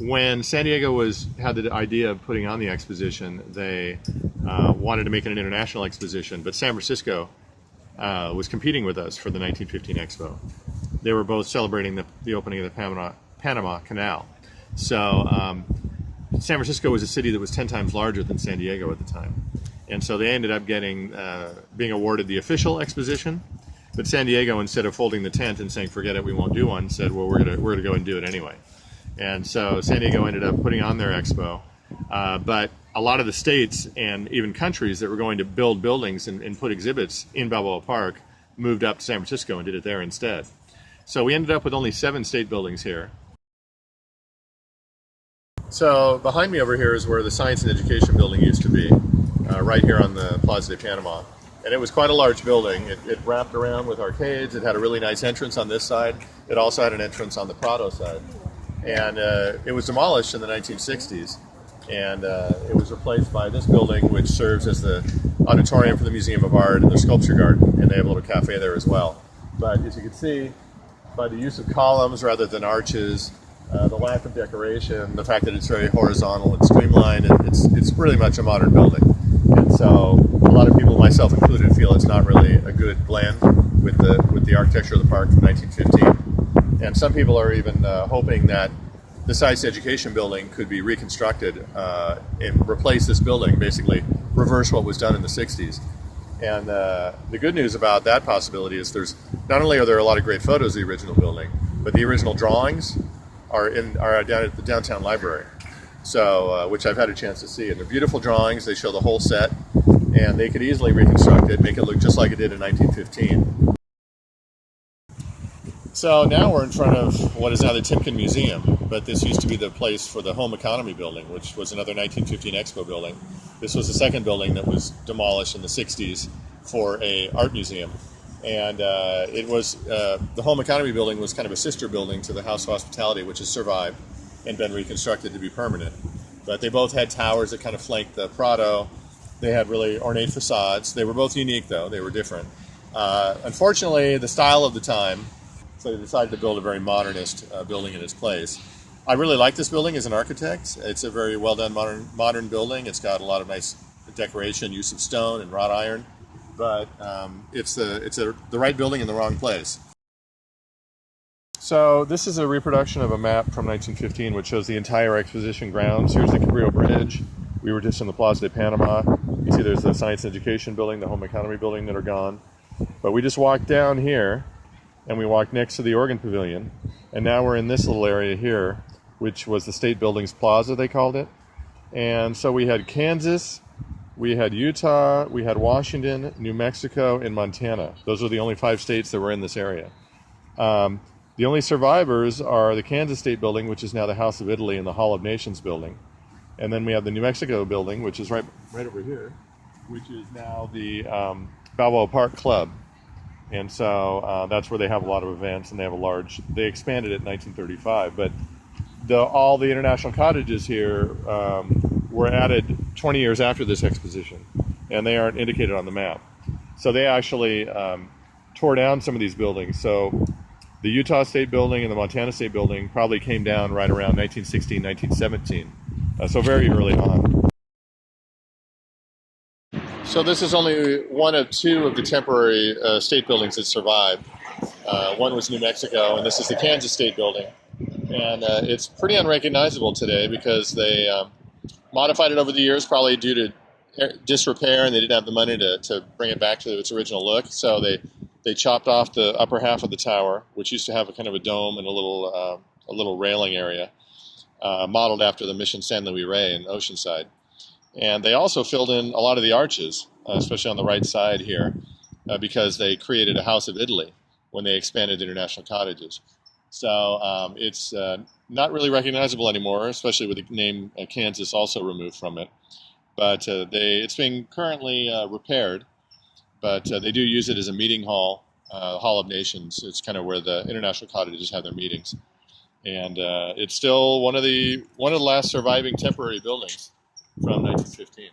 When San Diego had the idea of putting on the exposition, they wanted to make it an international exposition, but San Francisco was competing with us for the 1915 Expo. They were both celebrating the opening of the Panama Canal. So San Francisco was a city that was 10 times larger than San Diego at the time. And so they ended up being awarded the official exposition. But San Diego, instead of folding the tent and saying, forget it, we won't do one, said, well, we're gonna go and do it anyway. And so San Diego ended up putting on their expo. But a lot of the states and even countries that were going to build buildings and put exhibits in Balboa Park moved up to San Francisco and did it there instead. So we ended up with only 7 state buildings here. So behind me over here is where the Science and Education building used to be, right here on the Plaza de Panama. And it was quite a large building. It wrapped around with arcades. It had a really nice entrance on this side. It also had an entrance on the Prado side. And it was demolished in the 1960s. And it was replaced by this building, which serves as the auditorium for the Museum of Art and the Sculpture Garden. And they have a little cafe there as well. But as you can see, by the use of columns rather than arches, the lack of decoration, the fact that it's very horizontal and streamlined, it's really much a modern building. And so a lot of people, myself included, feel it's not really a good blend with the architecture of the park from 1915. And some people are even hoping that the Science Education building could be reconstructed and replace this building, basically reverse what was done in the 60s. And the good news about that possibility is not only are there a lot of great photos of the original building, but the original drawings are down at the downtown library, so which I've had a chance to see. And they're beautiful drawings. They show the whole set, and they could easily reconstruct it, make it look just like it did in 1915. So now we're in front of what is now the Timken Museum, but this used to be the place for the Home Economy building, which was another 1915 Expo building. This was the second building that was demolished in the 60s for an art museum. And the Home Economy building was kind of a sister building to the House of Hospitality, which has survived and been reconstructed to be permanent. But they both had towers that kind of flanked the Prado. They had really ornate facades. They were both unique, though. They were different. Unfortunately, the style of the time, so they decided to build a very modernist building in its place. I really like this building as an architect. It's a very well-done modern building. It's got a lot of nice decoration, use of stone and wrought iron. But it's the right building in the wrong place. So this is a reproduction of a map from 1915, which shows the entire exposition grounds. Here's the Cabrillo Bridge. We were just in the Plaza de Panama. You see there's the Science and Education building, the Home Economy building that are gone. But we just walked down here, and we walked next to the Organ Pavilion. And now we're in this little area here, which was the State Buildings Plaza, they called it. And so we had Kansas, we had Utah, we had Washington, New Mexico, and Montana. Those are the only 5 states that were in this area. The only survivors are the Kansas State Building, which is now the House of Italy, and the Hall of Nations building. And then we have the New Mexico building, which is right over here, which is now the Balboa Park Club. And so that's where they have a lot of events, and they expanded it in 1935. But all the international cottages here were added 20 years after this exposition, and they aren't indicated on the map. So they actually tore down some of these buildings. So the Utah State Building and the Montana State Building probably came down right around 1916, 1917, so very early on. So this is only one of 2 of the temporary state buildings that survived. One was New Mexico, and this is the Kansas State Building. And it's pretty unrecognizable today because they modified it over the years, probably due to disrepair, and they didn't have the money to bring it back to its original look. So they chopped off the upper half of the tower, which used to have a kind of a dome and a little railing area, modeled after the Mission San Luis Rey in Oceanside. And they also filled in a lot of the arches, especially on the right side here, because they created a House of Italy when they expanded international cottages. So it's not really recognizable anymore, especially with the name Kansas also removed from it. But it's being currently repaired, but they do use it as a meeting hall, Hall of Nations. It's kind of where the international cottages have their meetings. And it's still one of the last surviving temporary buildings from 1915.